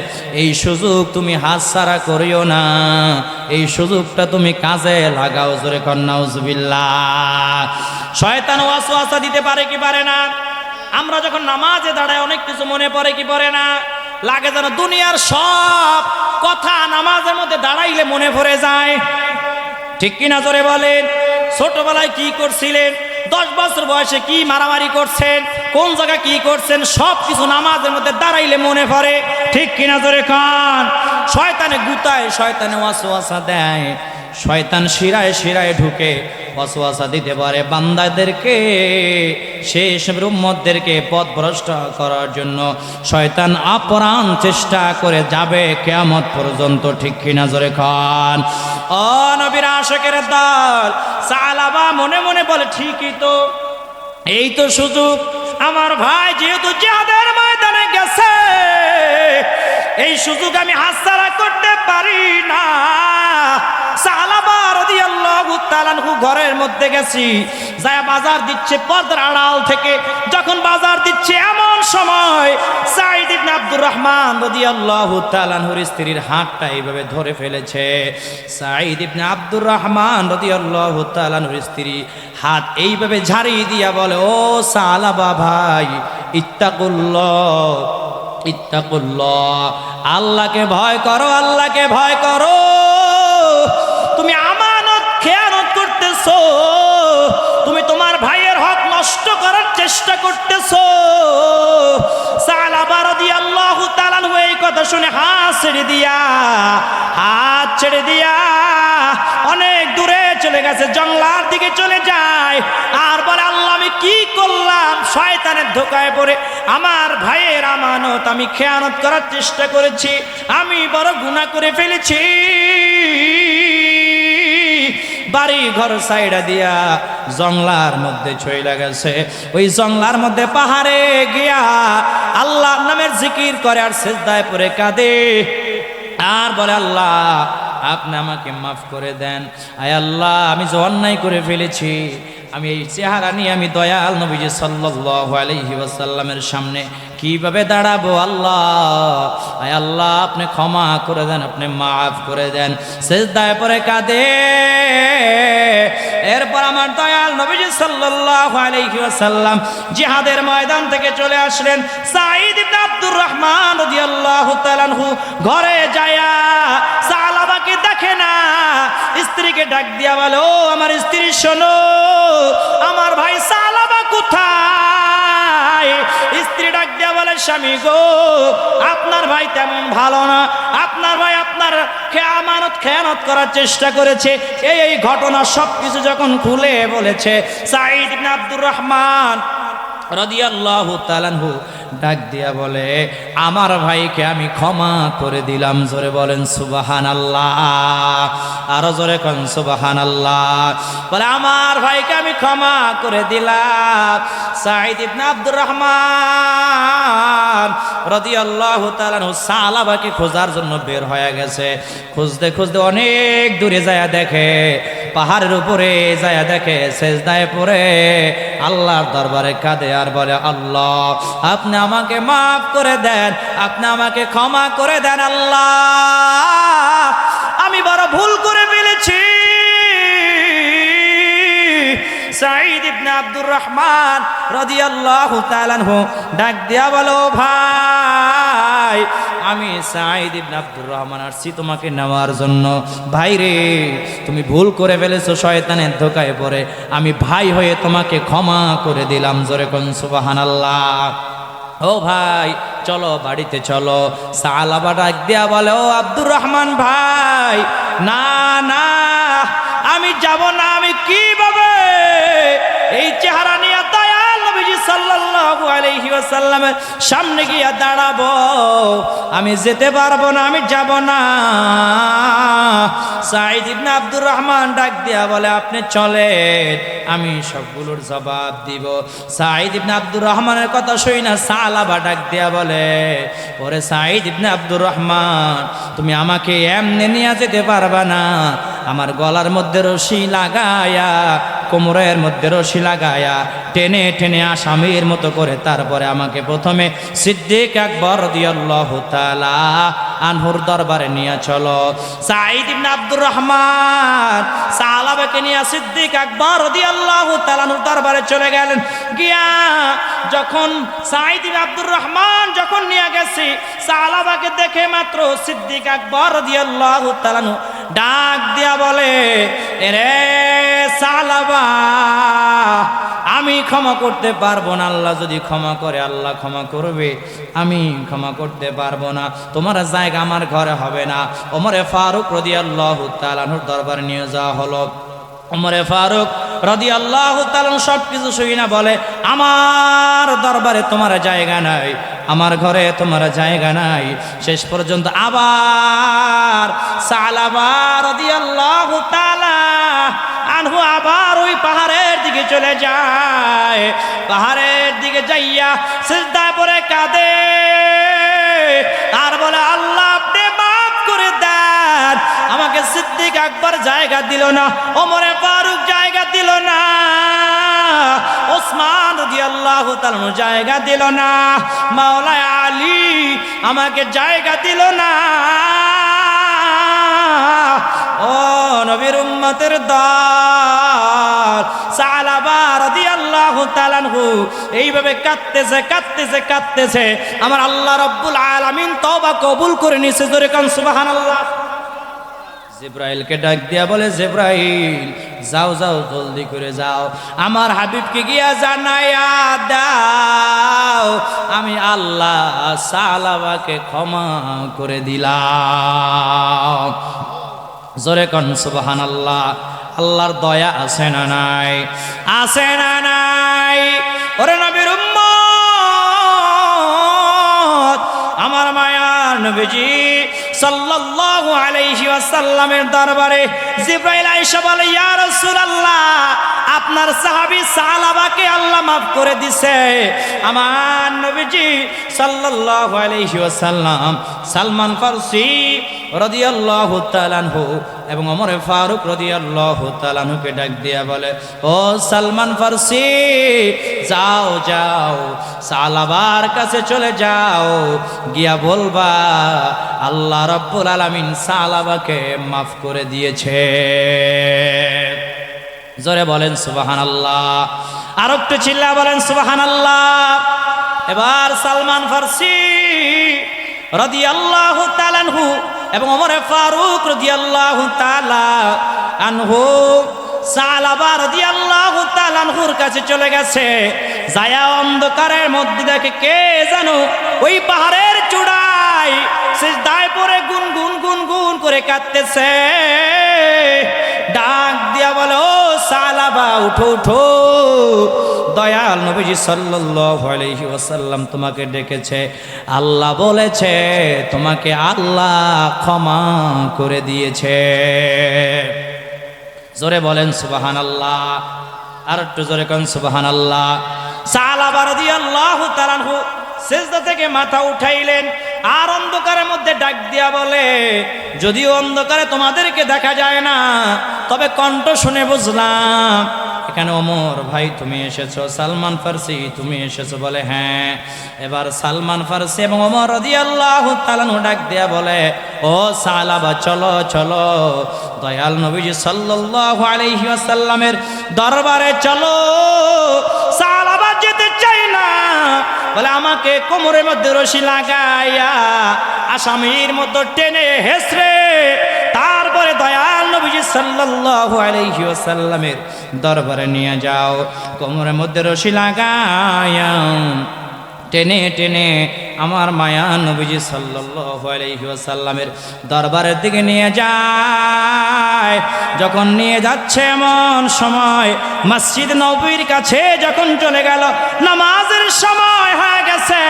এই সুযোগ তুমি হাতছাড়া করিও না, এই সুযোগটা তুমি কাজে লাগাও। জোরে কর নাউজুবিল্লাহ। শয়তান ওয়াসওয়াসা দিতে পারে কি পারে না? আমরা যখন নামাজে দাঁড়াই অনেক কিছু মনে পড়ে কি পড়ে না? লাগে যেন দুনিয়ার সব কথা নামাজের মধ্যে দাঁড়াইলে মনে পড়ে যায়। ঠিক কিনা জোরে বলেন? ছোটবেলায় কি করছিলেন, 10 বছর বয়সে কি মারামারি করছেন, কোন জায়গায় কি করছেন, সব কিছু নামাজের মধ্যে দাঁড়াইলে মনে পড়ে। ঠিক কিনা জোরে কান? শয়তানে গুতায়, শয়তানে ওয়াসওয়াসা দেয়, শয়তান শিরায় শিরায় ঢুকে ওয়াসওয়াসা দিতে পারে বান্দাদেরকে, শেষ উম্মতদেরকে পথভ্রষ্ট করার জন্য শয়তান আপ্রাণ চেষ্টা করে যাবে কিয়ামত পর্যন্ত। ঠিক কিনা জোরে খান? ও নবীর আশিকের দল, সালাবা মনে মনে বলে, ঠিকই তো, এই তো সুযোগ, আমার ভাই যেহেতু জিহাদের ময়দানে গেছে, এই সুযোগ আমি হাতছাড়া করতে পারি না। সাহাবা রাদিয়াল্লাহু তাআলা আনহু ঘরের মধ্যে গেছি, যায় বাজার দিচ্ছে পর্দার আড়াল থেকে। যখন বাজার দিচ্ছে এমন সময় সাঈদ ইবনে আব্দুর রহমান রাদিয়াল্লাহু তাআলা আনহুর স্ত্রীর হাতটা এইভাবে ধরে ফেলেছে। সাঈদ ইবনে আব্দুর রহমান রাদিয়াল্লাহু তাআলা আনহুর স্ত্রী হাত এইভাবে ঝাড়িয়ে দিয়া বলে, ও সালাবা ভাই, ইত্তাকুল্লাহ, ইত্তাকুল্লাহ, আল্লাহকে ভয় করো, আল্লাহকে ভয় করো। তুমি আমানত খেয়ানত করতেছো, তুমি তোমার ভাইয়ের হক নষ্ট করার চেষ্টা করতেছো। সালাবা রাদিয়াল্লাহু তাআলা আনহু এই কথা শুনে হাত ছেড়ে দিয়া অনেক দূরে চলে গেছে, জঙ্গলার দিকে চলে যায় আর বলে, আল্লাহ আমি কি করলাম? শয়তানের ধোকায় পড়ে আমার ভাইয়ের আমানত আমি খেয়ানত করার চেষ্টা করেছি, আমি বড় গুনাহ করে ফেলেছি। বাড়ি ঘর সাইডা দিয়া জঙ্গলার মধ্যে চলে গেছে। ওই জঙ্গলার মধ্যে পাহাড়ে গিয়া আল্লাহর নামের জিকির করে আর সিজদায় পড়ে কাঁদে আর বলে, আল্লাহ আপনি আমাকে মাফ করে দেন। আয় আল্লাহ, আমি যে অন্যায় করে ফেলেছি, আমি এই চেহারা নিয়ে আমি দয়াল নবীজি সাল্লাল্লাহু আলাইহি ওয়াসাল্লামের সামনে কিভাবে দাঁড়াবো? আল্লাহ, আয় আল্লাহ আপনি ক্ষমা করে দেন, আপনি মাফ করে দেন। সিজদায় পড়ে কাঁদে। এরপর আমার দয়াল নবীজি সাল্লাল্লাহু আলাইহি ওয়াসাল্লাম জিহাদের ময়দান থেকে চলে আসলেন। সাঈদ ইবনে আব্দুর রহমান রাদিয়াল্লাহু তাআলা আনহু ঘরে যায়া সালাবাকে দেখে না, স্ত্রীকে ডাক দিয়া বলে, ও আমার স্ত্রী শোনো, আমার ভাই সালাবা কোথায়? স্ত্রী ডাক দিয়া বলে, স্বামী গো, আপনার ভাই তেমন ভালো না, আপনার ভাই আপনার আমানত খেয়ানত করার চেষ্টা করেছে। এই ঘটনা সবকিছু যখন খুলে বলেছে, সাঈদ ইবনে আব্দুর রহমান রাদিয়াল্লাহু তাআলা আনহু ডাক দিয়া বলে, আমার ভাইকে আমি ক্ষমা করে দিলাম। জোরে বলেন সুবহানাল্লাহ, আরো জোরে কোন সুবহানাল্লাহ। বলে, আমার ভাইকে আমি ক্ষমা করে দিলাম। সাঈদ ইবনে আব্দুর রহমান রাদিয়াল্লাহু তাআলা আনহু সালাবাকে খোঁজার জন্য বের হয়ে গেছে। খুঁজতে খুঁজতে অনেক দূরে যায় দেখে, পাহাড়ের উপরে যায় দেখে সেজদায় পড়ে আল্লাহর দরবারে কাঁদে আর বলে, আল্লাহ আপনি আমাকে মাফ করে দেন, আপনি আমাকে ক্ষমা করে দেন। আল্লাহ আমি বড় ভুল করে ফেলেছি। সাঈদ ইবনে আব্দুর রহমান রাদিয়াল্লাহু তাআলা আনহু ডাক দিয়া বলো, ভাই আমি সাঈদ ইবনে আব্দুর রহমান আসছি তোমাকে নেওয়ার জন্য। ভাই রে, তুমি ভুল করে ফেলেছো, শয়তানের ধোকায় পড়ে আমি ভাই হয়ে তোমাকে ক্ষমা করে দিলাম। জোরে কোন সুবহানাল্লাহ। ও ভাই চলো বাড়িতে চলো। সালাবা ডাক দিয়া বলে, ও আব্দুর রহমান ভাই, না না আমি যাব না। আমি কিভাবে এই চেহারা নিয়ে দয়াল নবীজি সাল্লাল্লাহু আলাইহি ওয়াসাল্লামের সামনে গিয়া দাঁড়াবো? আমি যেতে পারবো না, আমি যাব না। সাঈদ ইবনে আব্দুর রহমান ডাক দিয়া বলে, আপনি চলেন, আমি সবগুলোর জবাব দিব। সাঈদ ইবনে আব্দুর রহমানের কথা শুই না সালাবা ডাক দিয়া বলে, ওরে সাঈদ ইবনে আব্দুর রহমান, তুমি আমাকে এমনি নিয়ে যেতে পারবা না। আমার গলার মধ্যে রশি লাগায়া, কোমরের মধ্যে রশি লাগায়া টেনে টেনে আসামির মতো করে তারপরে আমাকে প্রথমে সিদ্দিক আকবর রাদিয়াল্লাহু তাআলা আনহুর দরবারে নিয়ে চলো। সাঈদ ইবনে আব্দুর রহমান সালাবাকে নিয়ে সিদ্দিক আকবর রাদিয়াল্লাহু তাআলা আনহুর দরবারে চলে গেলেন। গিয়া যখন সাঈদ ইবনে আব্দুর রহমান যখন নিয়ে গেছে, সালাবাকে দেখে মাত্র সিদ্দিক আকবর রাদিয়াল্লাহু তাআলা আনহু ডাক দিয়া বলে, এরে সালাবা, আমি ক্ষমা করতে পারবো না। আল্লাহ যদি ক্ষমা করে আল্লাহ ক্ষমা করবে, আমি ক্ষমা করতে পারবো না। তোমার জায়গা আমার ঘরে হবে না। ওমরে ফারুক রাদিয়াল্লাহু তাআলা আনহুর দরবারে নিয়ে যাওয়া হলো। ওমরে ফারুক রাদিয়াল্লাহু তাআলা সব কিছু শুই না বলে, আমার দরবারে তোমার জায়গা নাই, আমার ঘরে তোমার জায়গা নাই। শেষ পর্যন্ত আবার সালাবা রাদিয়াল্লাহু তাআলা আনহু আবার ওই পাহাড়ের দিকে চলে যায়। পাহাড়ের দিকে যাইয়া সিজদায় পড়ে কাঁদে আর বলে, আল্লাহ আপনি মাফ করে দেন, আমাকে সিদ্দিক আকবর জায়গা দিল না, ওমরে ফারুক জায়গা দিল না, ওসমান রাদিয়াল্লাহু তাআলা জায়গা দিল না, মাওলা আলী আমাকে জায়গা দিল না। ও নবীর উম্মতের দল, সালাবা রাদিয়াল্লাহু তাআলা আনহু এইভাবে কাঁদতেছে কাঁদতেছে কাঁদতেছে। আমার আল্লাহ রাব্বুল আলামিন তওবা কবুল করে নিয়েছে। জোরে কান সুবহানাল্লাহ। জিব্রাইলকে ডাক দিয়া বলে, জিব্রাইল যাও যাও, জলদি করে যাও, আমার হাবিবকে গিয়া জানাইয়া দাও আমি আল্লাহ সালাবাকে ক্ষমা করে দিলাম। জোরে কান সুবহানাল্লাহ। আল্লাহর দয়া আছে না নাই? আছে না নাই? ওরে নবীর উম্মত, আমার মায়ার নবীজি সাল্লাল্লাহু আলাইহি ওয়াসাল্লামের দরবারে জিবরাইল আয়েশা বলে, ইয়া রাসূলুল্লাহ, আপনার সাহাবী সালাবাকে আল্লাহ মাফ করে দিছে। আমার নবীজি সাল্লাল্লাহু আলাইহি ওয়াসাল্লাম সালমান ফারসি রাদিয়াল্লাহু তাআলা আনহু এবং ওমর ফারুক রাদিয়াল্লাহু তাআলা আনহুকে ডাক দিয়া বলে, ও সালমান ফারসি, যাও যাও, সালাবার কাছে চলে যাও, গিয়া বলবা আল্লাহ রাব্বুল আলামিন সালাবাকে মাফ করে দিয়েছে। জোরে বলেন সুবহানাল্লাহ। আর একটু চিল্লা বলেন সুবহানাল্লাহ। এবার সালমান ফারসি রাদিয়াল্লাহু তাআলা আনহু এবং ওমর ফারুক রাদিয়াল্লাহু তাআলা আনহু সালাবা রাদিয়াল্লাহু তাআলা আনহুর কাছে চলে গেছে। যায়া অন্ধকারের মধ্যে দেখে কে জানো ওই পাহাড়ের চূড়ায় সিজদায় পড়ে গুনগুন গুনগুন করে কাঁদতেছে। ডাক দিয়া বলে, ও সালাবা, উঠো উঠো, দয়াল নবীজি সাল্লাল্লাহু আলাইহি ওয়াসাল্লাম তোমাকে ডেকেছে। আল্লাহ বলেছে তোমাকে আল্লাহ ক্ষমা করে দিয়েছে। জোরে বলেন সুবহানাল্লাহ। আর একটু জোরে কোন সুবহানাল্লাহ। সালাবা রাদিয়াল্লাহু তাআলা আনহু সিজদা থেকে মাথা উঠাইলেন আর অন্ধকারের মধ্যে ডাক দিয়া বলে, যদিও অন্ধকারে তোমাদেরকে দেখা যায় না, তবে কণ্ঠ শুনে বুঝলাম এখানে ওমর ভাই তুমি এসেছো, সালমান ফারসি তুমি এসেছো। বলে হ্যাঁ। এবার সালমান ফারসি এবং ওমর রাদিয়াল্লাহু তাআলা ডাক দিয়া বলে, ও সালাবা, চলো চলো, দয়াল নবীজি সাল্লাল্লাহু আলাইহি ওয়াসাল্লামের দরবারে চলো। সালাবা যেতে চাই না, বলে আমাকে কোমরের মধ্যে রশি লাগাইয়া আসামির মতো টেনে হেসরে তারপরে দয়াল নবীজি সাল্লাল্লাহু আলাইহি ওয়াসাল্লামের দরবারে নিয়ে যাও। কোমরের মধ্যে রশি লাগাইয়া টেনে টেনে আমার মায়া নবীজি সাল্লাল্লাহু আলাইহি ওয়াসাল্লামের দরবারের দিকে নিয়ে যায়। যখন নিয়ে যাচ্ছে এমন সময় মসজিদ নববীর কাছে যখন চলে গেল, নামাজের সময় হয়ে গেছে।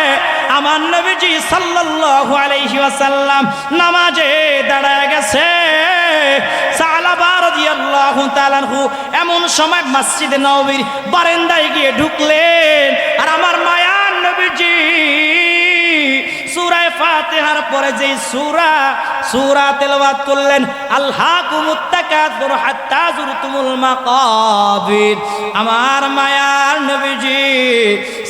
আমার নবীজি সাল্লাল্লাহু আলাইহি আলাইহি ওয়াসাল্লাম নামাজে দাঁড়ায় গেছে। সালাবা রাদিয়াল্লাহু তাআলা আনহু এমন সময় মসজিদে নববীর বারান্দায় গিয়ে ঢুকলেন, আর আমার মায়ার নবীজি সূরা ফাতিহার পরে যে সূরা তেলাওয়াত করলেন, আলহাকুমুত তাকাসুর হাত্তা যুরতুমুল মাকাবির। আমার মায়ার নবীজি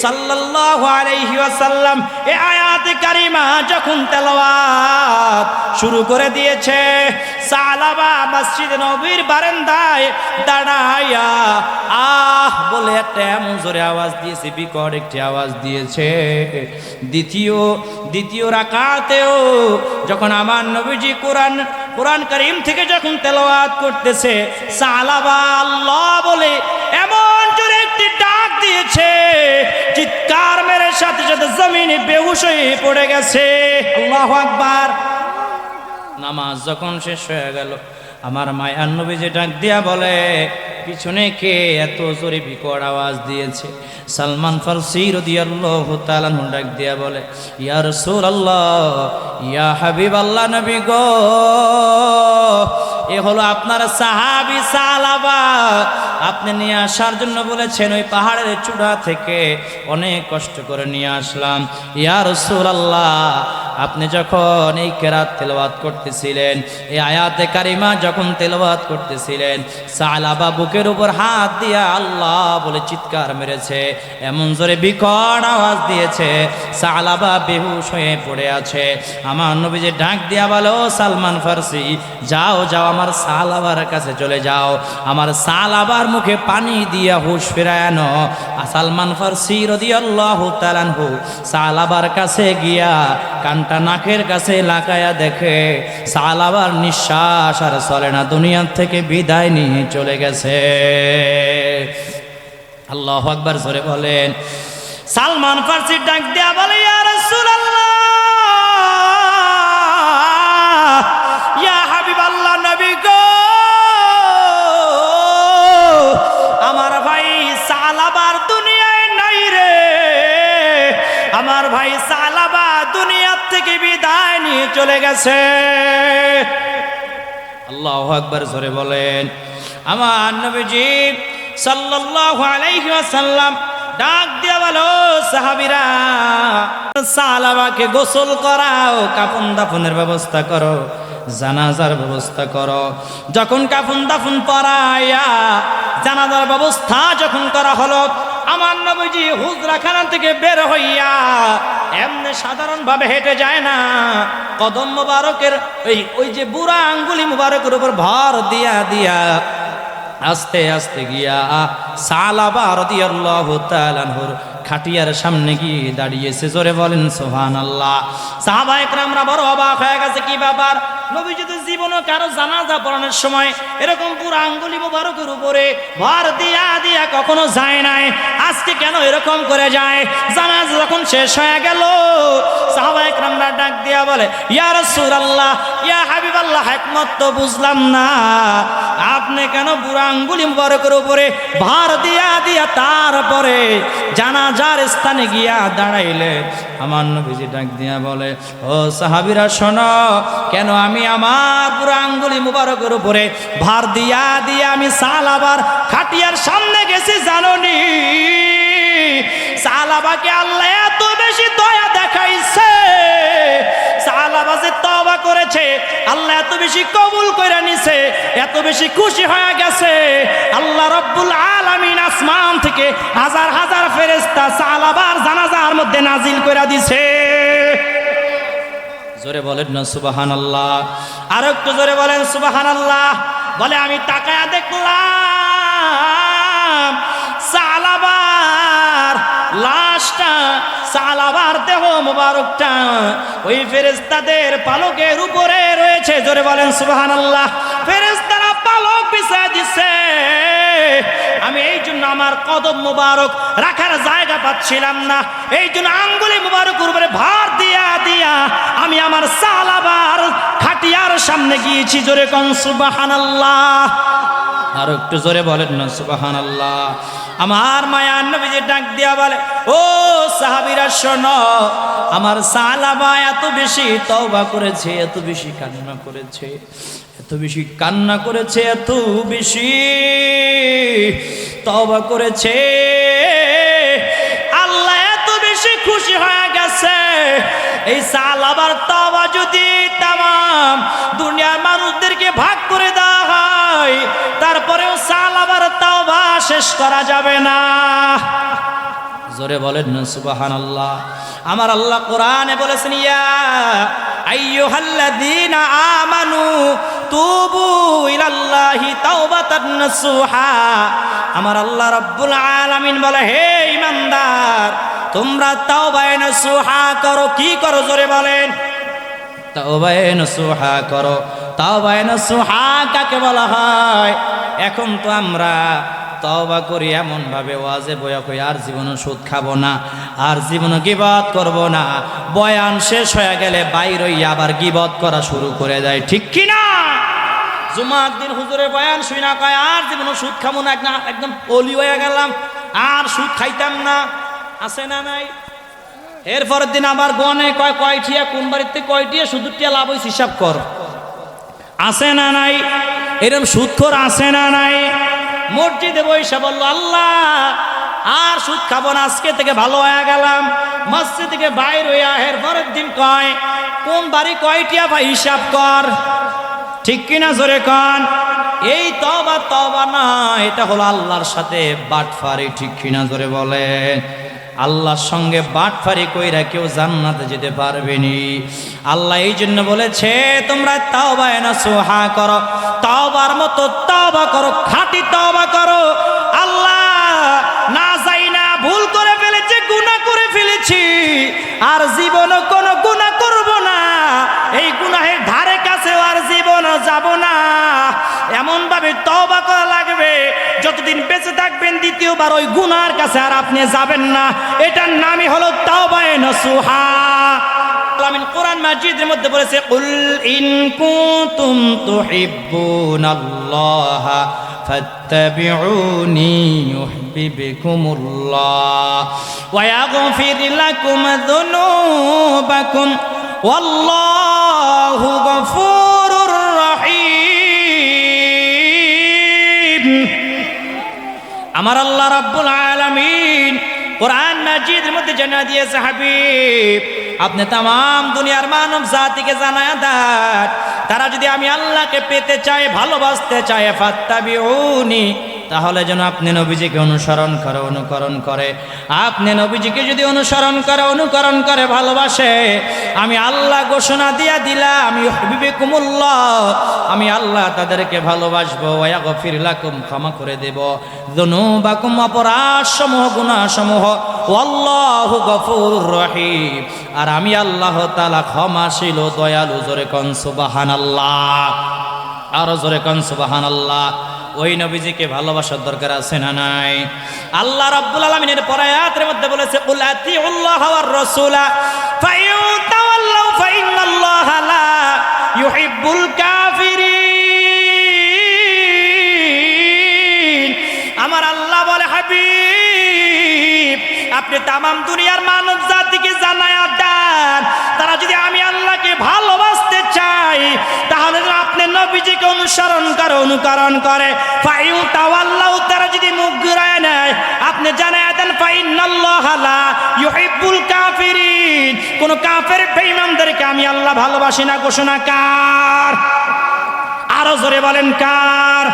সাল্লাল্লাহু আলাইহি ওয়াসাল্লাম এই আয়াতে কারিমা যখন তেলাওয়াত শুরু করে দিয়েছে, সালাবা মসজিদ নববীর বারান্দায় দাঁড়ায়া আহ বলে একটা এমন জোরে আওয়াজ দিয়েছে, বিকট একটি আওয়াজ দিয়েছে। দ্বিতীয় রাকাতেও যখন আমার নবীজি কোরআন কারীম থেকে যখন তেলাওয়াত করতেছে, সালাবা আল্লাহ বলে এমন জোরে একটি ডাক দিয়েছে, চিৎকার মেরে সাথে সাথে জমিনে বেহুশ হয়ে পড়ে গেছে। আল্লাহু আকবার। নামাজ যখন শেষ হয়ে গেল, আমার মায়ার নবীজি ডাক দিয়া বলে, পিছনে কে এত জোরে বিকট আওয়াজ দিয়েছে? সালমান ফারসি রাদিয়াল্লাহু তাআলা ডাক দিয়া বলে, ইয়া রাসূলুল্লাহ, ইয়া হাবিবাল্লাহ, নবী গো, এ হলো আপনার সাহাবী সালাবা। আপনি নিয়ে আসার জন্য বলেছেন, ওই পাহাড়ের চূড়া থেকে অনেক কষ্ট করে নিয়ে আসলাম। ইয়া রাসূলুল্লাহ, আপনি যখন এই কেরাত তেলাওয়াত করতেছিলেন, এই আয়াতে কারিমা যখন তেলাওয়াত করতেছিলেন, সালাবা বুকের উপর হাত দিয়া আল্লাহ বলে চিৎকার মেরেছে, এমন জোরে বিকট আওয়াজ দিয়েছে, সালাবা বেহুশ হয়ে পড়ে আছে। আমার নবীজি ডাক দিয়া বলো, সালমান ফারসি, যাও যাও, আমার সালাবার কাছে চলে যাও, আমার সালাবার মুখে পানি দিয়া হুশ ফিরায় আনো। সালমান ফারসি রাদিয়াল্লাহু তাআলা আনহু সালাবার কাছে গিয়া কানটা নাকের কাছে লাগায়া দেখে সালাবার নিঃশ্বাস আর চলে না, দুনিয়ার থেকে বিদায় নিয়ে চলে গেছে। আল্লাহু আকবার জোরে বলেন। সালমান ফারসি ডাক দিয়া বলে, ইয়া রাসূলুল্লাহ, ইয়া হাবিবাল্লাহ, নবী গো, আমার ভাই সালাবার দুনিয়ায় নাই রে, আমার ভাই সালাবা দুনিয়ার থেকে বিদায় নিয়ে চলে গেছে। আল্লাহু আকবার জোরে বলেন। আমার নবীজি সাল্লাল্লাহু আলাইহি ওয়াসাল্লাম ডাক দিয়া বলো, সাহাবীরা, সালাবাকে গোসল করাও, কাফন দাফনের ব্যবস্থা করো, জানাজার ব্যবস্থা করো। যখন কাফন দাফন পরাইয়া জানাজার ব্যবস্থা যখন করা হলো, আমার নবীজি হুজরাখানা থেকে বের হইয়া এমনি সাধারণভাবে হেঁটে যায় না, কদম মুবারকের ওই যে বুড়া আঙ্গুলি মুবারকের উপর ভর দিয়া দিয়া আস্তে আস্তে গিয়া সালাবা রাদিয়াল্লাহু তাআলা আনহুর খাটিয়ার সামনে গিয়ে দাঁড়িয়েছে। জোরে বলেন সুবহানাল্লাহ। সাহাবা একরামরা বড় অবাক হয়ে গেছে, কি ব্যাপার? নবীজি তো জীবনে কারো জানাজা পড়ানোর সময় এরকম পুরো আঙ্গুলি মুবারকের উপরে ভর দিয়া দিয়া কখনো যায় নাই, আজকে কেন এরকম করে যায়? জানাজা যখন শেষ হয়ে গেল, সাহাবা একরামরা ডাক দিয়া বলে, ইয়া রাসূলুল্লাহ, ইয়া হাবিবাল্লাহ, হিকমত তো বুঝলাম না, আপনি কেন পুরো আঙ্গুলি মুবারকের উপরে ভার দিয়া দিয়া তারপরে জানাজার স্থানে গিয়া দাঁড়াইলে? আমার নবীজি ডাক দিয়া বলে, ও সাহাবীরা শোনো, কেন আমি আমার পুরো আঙ্গুলি মুবারকের উপরে ভার দিয়া দিয়া আমি সালাবার খাটিয়ার সামনে গেছি জানোনি? সালাবাকে আল্লাহ এত বেশি দয়া দেখাইছে, সালাবা যে তওবা করেছে আল্লাহ এত বেশি কবুল করে নিছে, এত বেশি খুশি হয়ে গেছে, আল্লাহ রব্বুল আলামিন আসমান থেকে হাজার হাজার ফেরেশতা সালাবার জানাজার মধ্যে নাজিল করে দিছে। জোরে বলেন না সুবহানাল্লাহ। আর একটু জোরে বলেন সুবহানাল্লাহ। বলে, আমি তাকায়া দেখলাম সালাবার লাশটা, সালাবার দেহ মুবারকটা ওই ফেরেশতাদের পালকের উপরে রয়েছে। জোরে বলেন সুবহানাল্লাহ। ফেরেশতারা পালক বিছায় দিছে। আমি এই জন্য আমার কদম মুবারক রাখার জায়গা পাচ্ছিলাম না, এই জন্য আঙ্গুলি মুবারকের উপরে ভার দিয়া দিয়া আমি আমার সালাবার খাটিয়ার সামনে গিয়েছি। জোরে কোন সুবহানাল্লাহ। আর একটু জোরে বলেন না সুবহানাল্লাহ। আমার মায়ার নবীজি ডাক দিয়া বলে, ও সাহাবীরা শোনো, আমার সালাবা এত বেশি তওবা করেছে, এত বেশি কান্না করেছে, এত বেশি কান্না করেছে, এত বেশি তওবা করেছে, আল্লাহ এত বেশি খুশি হয়ে গেছে। এই সালাবার তওবা যদি তামাম দুনিয়ার মানুষদেরকে ভাগ করে দেওয়া হয়, তারপরেও সালাবার তওবা শেষ করা যাবে না। জোরে বলেন না সুবহানাল্লাহ। আমার আল্লাহ কোরআনে বলেছেন, ইয়া আইয়ুহাল্লাযীনা আমানু তুবু ইলাল্লাহি তাওবাতান নাসুহা। আমার আল্লাহ রাব্বুল আলামিন বলে, হে ঈমানদার, তোমরা তাওবায়ে নাসুহা করো। কি করো? জোরে বলেন। তাওবায়ে নাসুহা করো। তাওবায়ে নাসুহা কাকে বলা হয়? এখন তো আমরা তওবা করি এমন ভাবে, ওয়াজে বয়া কই আর জীবনে সুদ খাবো না, আর জীবনে গীবত করব না। বয়ান শেষ হয়ে গেলে বাইর হইয়া আবার গীবত করা শুরু করে দেয়, ঠিক কি না? জুমার দিন হুজুরের বয়ান শুই না, কয় আর জীবনে সুদ খাবো না, একদম অলি হয়ে গেলাম, আর সুদ খাইতাম না। আছে না নাই? এরপরের দিন আবার গনে কয় কয়টিয়া, কোন বাড়িতে কয়টিয়া সুদটিয়া লাভ হইছে হিসাব কর। আছে না নাই? এরকম সুদখোর আছে না নাই? মসজিদে বৈশা বলল, আল্লাহ আর সুদ খাবো না, আজকে থেকে ভালো হয়ে গেলাম। মসজিদ থেকে বাইর হইয়া এরপরের দিন কয় কোন বাড়ি কয়টিয়া ভাই হিসাব কর, ঠিক কিনা? জোরে কন। এই তওবা তওবা না, এটা হলো আল্লাহর সাথে বাটফারি, ঠিক কিনা? জোরে বলেন। আল্লাহর সঙ্গে বাটফারি কইরা কেউ জান্নাতে যেতে পারবেনি। আল্লাহ এই জন্য বলেছে, তোমরা তাওবায়ে নাসুহা করো, তাওবার মতো তাওবা করো, খাঁটি তাওবা করো। আল্লাহ না যাই না ভুল করে ফেলেছে, গুনাহ করে ফেলেছি, আর জীবনে কোনো গুনাহ করব না, এই গুনাহের ধারে কাছে আর জীবনে যাব না। এমন ভাবে তওবা করা লাগবে যতদিন বেঁচে থাকবেন দ্বিতীয়বার ওই গুনার কাছে আর আপনি যাবেন না। এটার নামই হলো তাওবায়ে নাসুহা। আমিন কোরআন মাজিদের মধ্যে বলেছে, কুল ইন কুনতুম তুহিব্বুনাল্লাহা ফাত্তাবিউনি ইউহিব্বুকুমুল্লাহ ওয়া ইয়াগফির লাকুম যুনুবাকুম ওয়াল্লাহু গফুরুর রহিম। আমার আল্লাহ রাব্বুল আলামিন কোরআন মাজিদের মধ্যে জানা দিয়েছে, হাবিব আপনি তামাম দুনিয়ার মানব জাতিকে জানায়া দেন, তারা যদি আমি আল্লাহকে পেতে চায়, ভালোবাসতে চায়, ফাত্তাবিউনি, তাহলে যেন আপনি নবীজিকে অনুসরণ করে। আপনি নবীজিকে যদি অনুকরণ করে ভালোবাসে, আমি আল্লাহ ঘোষণা দিয়া দিলাম, ইউহিব্বুকুমুল্লাহ, আমি আল্লাহ তাদেরকে ভালোবাসবো, ওয়া ইয়াগফির লাকুম, ক্ষমা করে দেব, যুনুবাকুম, অপরাধসমূহ, গুনাহসমূহ, ওয়াল্লাহু গফুরুর রহিম, আর আমি আল্লাহ তাআলা ক্ষমাশীল ও দয়ালু। জোরে কোন সুবহানাল্লাহ, আর জোরে কোন সুবহানাল্লাহ। ওই নবীজিকে ভালোবাসার দরকার আছে না নাই? আল্লাহ রাব্বুল আলামিনের পরায়াতের মধ্যে বলেছে, কুল আতিউল্লাহ ওয়ার রাসূলা ফাইন তাওয়াল্লাউ ফাইন্নাল্লাহা লা ইউহিব্বুল কাফিরিন। আমার আল্লাহ বলে, হাবিব আপনি তামাম দুনিয়ার মানব জাতিকে জানায়া দেন, তারা যদি আমি আল্লাহকে ভালোবাসতে চাই, তাহলে আপনি নবীজিকে অনুকরণ করে। ফাইউ তাওয়াল্লাউ, তারা যদি মুখ ঘুরায় নেয়, আপনি জানায়া দেন, ফাইন্নাল্লাহা লা ইউহিব্বুল কাফিরিন, কোন কাফের বেঈমানদেরকে আমি আল্লাহ ভালোবাসি না। ঘোষণা কার? আরো জোরে বলেন কার?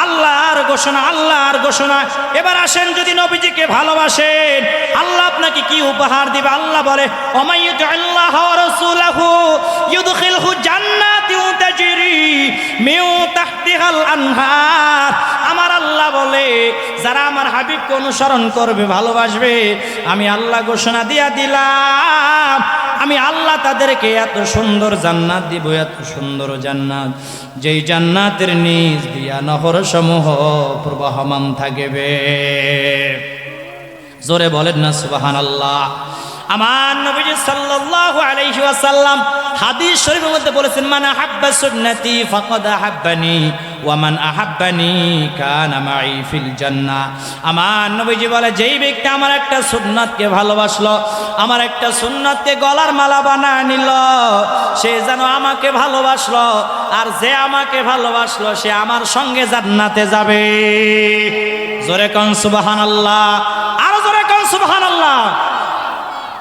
আল্লাহর ঘোষণা, আল্লাহর ঘোষণা। এবার আসেন, যদি নবীজিকে ভালোবাসেন, আল্লাহ আপনাকে কি উপহার দিবে? আল্লাহ বলে, ওমাইয়ুতিল্লাহ ওয়া রাসূলাহু ইউদখিলহু জান্নাতিন তাজরি মিন তাহতিহাল আনহার। আমার আল্লাহ বলে, যারা আমার হাবিবকে অনুসরণ করবে, ভালোবাসবে, আমি আল্লাহ ঘোষণা দিয়া দিলাম, আমি আল্লাহ তাদেরকে এত সুন্দর জান্নাত দিব, এত সুন্দর জান্নাত, যেই জান্নাতের নিচ দিয়া নহর সমূহ প্রবাহমান থাকবে। জোরে বলেন না সুবহানাল্লাহ। আমার নবীজি সাল্লাল্লাহু আলাইহি ওয়াসাল্লাম হাদিস শরীফের মধ্যে বলেছেন, মান আহাব্বা সুন্নতি ফাকাদ আহাব্বানি ওয়ামান আহাব্বানি কানা মাই ফিল জান্নাহ। আমার নবীজি বলে, যেই ব্যক্তি আমার একটা সুন্নাতকে ভালোবাসলো, আমার একটা সুন্নাতকে গলার মালা বানায় নিল, সে যেন আমাকে ভালোবাসলো, আর যে আমাকে ভালোবাসলো সে আমার সঙ্গে জান্নাতে যাবে। জোরে কোন সুবহানাল্লাহ, আরো জোরে কোন সুবহানাল্লাহ।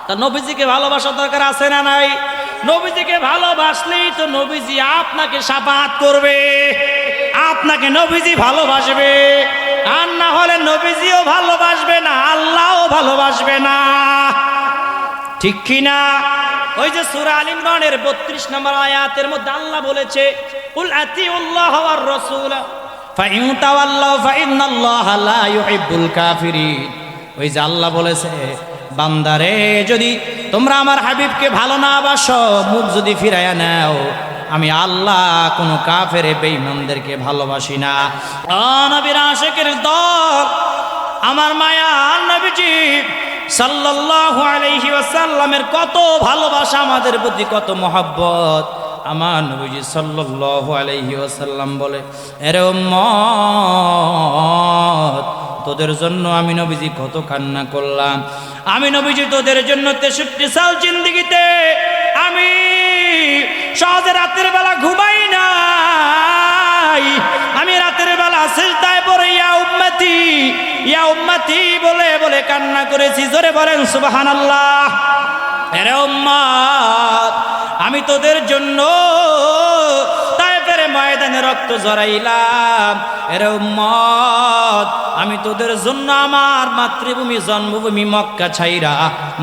তা নবীজিকে ভালোবাসার দরকার আছে না নাই? নবীজিকে ভালোবাসলেই তো নবীজি আপনাকে শাফাআত করবে, আপনাকে নবীজি ভালোবাসবে। আর না হলে নবীজিও ভালোবাসবে না, আল্লাহও ভালোবাসবে না, ঠিক কি না? ওই যে সূরা আল ইমরানের 32 নম্বর আয়াতের মধ্যে আল্লাহ বলেছে, কুল আতিউল্লাহ ওয়ার রাসূল ফাইন তাওয়াল্লাউ ফাইন্নাল্লাহা লা ইউহিব্বুল কাফিরিন। ওই যে আল্লাহ বলেছে, বান্দারে যদি তোমরা আমার হাবিবকে ভালো না বাসো, মুখ যদি ফিরাইয়া নাও, আমি আল্লাহ কোনো কাফের বেঈমানদেরকে ভালোবাসি না। ও নবীর আশিকের দল, আমার মায়ার নবীজি সাল্লাল্লাহু আলাইহি ওয়াসাল্লামের কত ভালোবাসা আমাদের প্রতি, কত মহব্বত। আমার নবীজি সাল্লাল্লাহু আলাইহি ওয়াসাল্লাম বলে, এরে উম্মত, তোদের জন্য আমি নবীজি কত কান্না করলাম। আমি নবীজি তোদের জন্য 63 সাল জিন্দেগিতে আমি সহজে রাতের বেলা ঘুমাই নাই। আমি রাতের বেলা সিজদায় পড়ে ইয়া উম্মতি ইয়া উম্মতি বলে বলে কান্না করেছি। জোরে বলেন সুবহানাল্লাহ। এরে উম্মত, আমি তোদের জন্য তায়েফের ময়দানে রক্ত ঝরাইলাম। এরে উম্মত, আমি তোদের জন্য আমার মাতৃভূমি জন্মভূমি মক্কা ছাইরা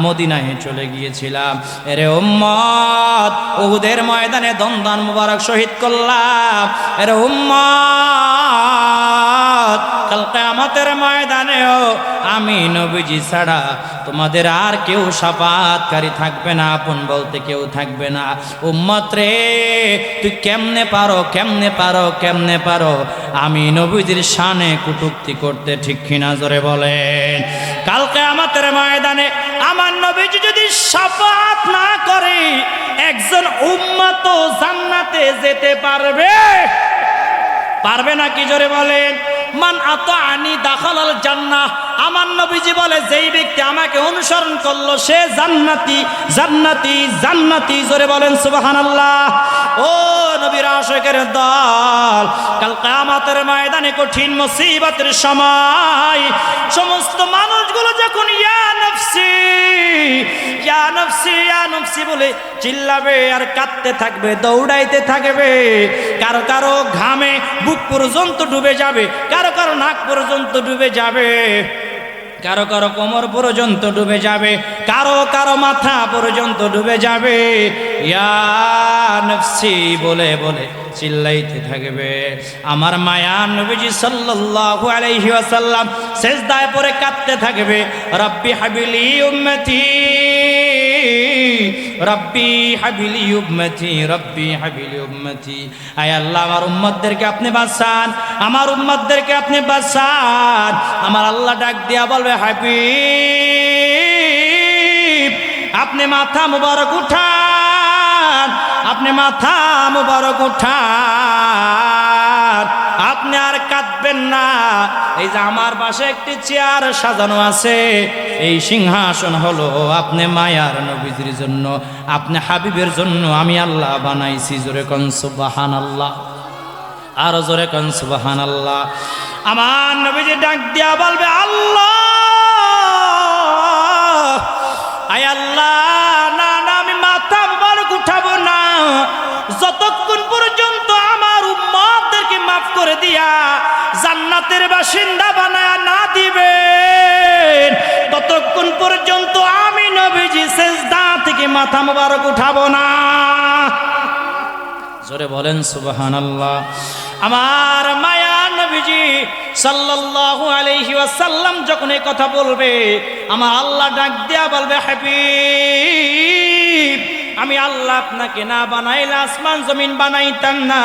মদিনায় চলে গিয়েছিলাম। এরে উম্মত, উহুদের ময়দানে দন্দান মুবারক শহীদ করলাম। এরে উম্মত, কাল কিয়ামতের ময়দানেও আমি নবীজি ছাড়া তোমাদের আর কেউ শাফাআতকারী থাকবে না, আপন বলতে কেউ থাকবে না। উম্মত রে, তুই কেমনে পারো, কেমনে পারো, কেমনে পারো আমি নবীজির শানে কটূক্তি করতে, ঠিক কিনা? জোরে বলেন। কাল কিয়ামতের ময়দানে আমার নবীজি যদি শাফাআত না করে, একজন উম্মত জান্নাতে যেতে পারবে? পারবে না কি? জোরে বলেন। মান আতাআনি দাখালাল জান্নাহ। আমার নবীজি বলে, যেই ব্যক্তি আমাকে অনুসরণ করলো সে জান্নাতি, জান্নাতি, জান্নাতি। জোরে বলেন সুবহানাল্লাহ। ও নবীর আশিকের দল, কাল কিয়ামতের ময়দানে কঠিন মুসিবতের সময় সমস্ত মানুষগুলো যখন ইয়া নফসি ইয়া নফসি ইয়া নফসি বলে চিল্লাবে আর কাঁদতে থাকবে, দৌড়াইতে থাকবে, কারো কারো ঘামে বুক পর্যন্ত ডুবে যাবে, কারো কারো নাক পর্যন্ত ডুবে যাবে, কারো কারো কোমর পর্যন্ত ডুবে যাবে, কারো কারো মাথা পর্যন্ত ডুবে যাবে। ইয়া নফসি বলে বলে চিল্লাইতে থাকবে। আমার মায়ার নবীজি সাল্লাল্লাহু আলাইহি ওয়াসাল্লাম সিজদায় পড়ে কাঁদতে থাকবে, রব্বি হাবিলি উম্মতি, রব্বি হাবিলি উম্মতি, রব্বি হাবিলি উম্মতি। আয় আল্লাহ, আমার উম্মতদেরকে আপনি বাঁচান, আমার উম্মতদেরকে আপনি বাঁচান। আমার আল্লাহ ডাক দিয়া বলবে, হাবিব আপনি মাথা মুবারক উঠান, আপনি মাথা মুবারক উঠান, আপনি আর কাঁদবেন না। এই যে আমার পাশে একটি চেয়ার সাজানো আছে, এই সিংহাসন হলো আপনি মায়ার নবীজির জন্য, আপনি হাবিবের জন্য আমি আল্লাহ বানাইছি। জোরে কোন সুবহানাল্লাহ, আরো জোরে কোন সুবহানাল্লাহ। আমার নবীজি ডাক দিয়া বলবে, আল্লাহ, আয় আল্লাহ, না না, আমি মাথা মুবারক উঠাবো না যতক্ষণ পর্যন্ত আমার উম্মতদেরকে মাফ করে দিয়া জান্নাতের বাসিন্দা বানায়া না দিবেন, ততক্ষণ পর্যন্ত আমি নবীজি সিজদা থেকে মাথা মুবারক উঠাবো না। জোরে বলেন সুবহানাল্লাহ। আমার মায়া নবীজি সাল্লাল্লাহু আলাইহি ওয়াসাল্লাম যখন এই কথা বলবে, আমার আল্লাহ ডাক দিয়া বলবে, হাবিব আমি আল্লাহ আপনাকে না বানাইলে আসমান জমিন বানাইতাম না,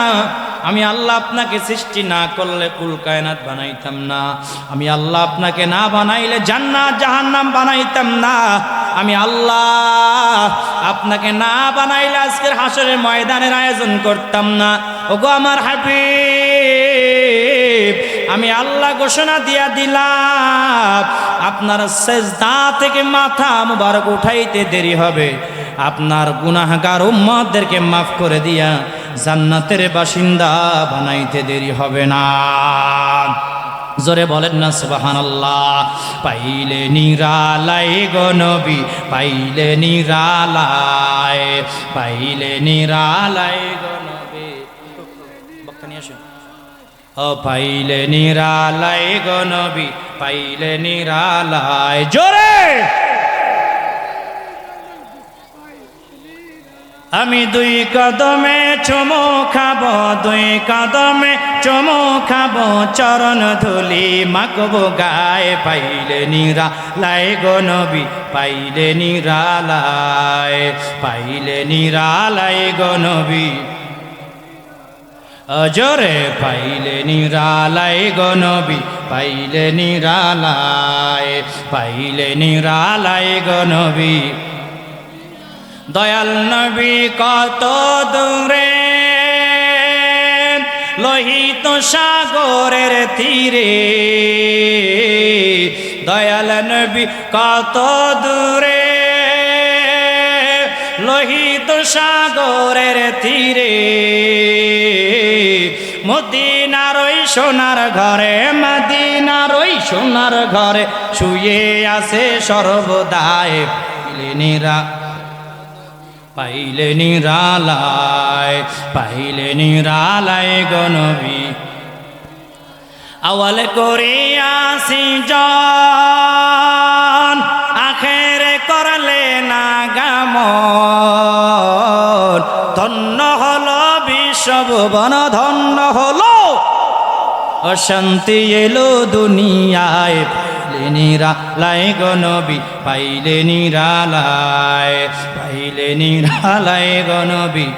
আমি আল্লাহ আপনাকে সৃষ্টি না করলে কুল কায়নাত বানাইতাম না, আমি আল্লাহ আপনাকে না বানাইলে জান্নাত জাহান্নাম বানাইতাম না, আমি আল্লাহ আপনাকে না বানাইলে আজকের হাসরের ময়দানের আয়োজন করতাম না। ওগো আমার হাবিব, আমি আল্লাহ ঘোষণা দিয়া দিলাম আপনার সেজদা থেকে মাথা মুবারক উঠাইতে দেরি হবে, আপনার গুনাহগার উম্মতদেরকে মাফ করে দিয়া জান্নাতের বাসিন্দা বানাইতে দেরি হবে না। জোরে বলেন না সুবহানাল্লাহ। পাইলে নিরালায় গো নবী, পাইলে নিরালায়, পাইলে নিরালায় গো নবী। বক্তা নিয়ে আসুন। ও পাইলে নিরালায় গো নবী, পাইলে নিরালায়। জোরে আমি দুই কদমে চুমু খাবো, দুই কদমে চুমু খাবো, চরণ ধুলি মাখবো গায়ে। পাইলে নিরালায় গো নবী, পাইলে নিরালায়, পাইলে নিরালায় গো নবী। জোরে পাইলে নিরালায় গো নবী, পাইলে নিরালায়, পাইলে নিরালায় গো নবী। দয়াল নবী কত দূরে লোহিত সাগরের তীরে, দয়াল নবী কত দূরে লোহিত সাগরের তীরে। মদিনার ওই সোনার ঘরে, মদিনার ওই সোনার ঘরে শুয়ে আছে সর্বদায়। পাইলে নিরালায়, পাইলে নিরালায় গো নবী। আওয়াল করিয়াছি জন, আখেরে করলে না গামন। ধন্য হলো বিশ্বভুবন, ধন্য হলো অশান্তি এলো দুনিয়ায়। পাইলে নিরালায় গো নবী, পাইলে নিরালায়, পাইলে নিরালায় গো নবী।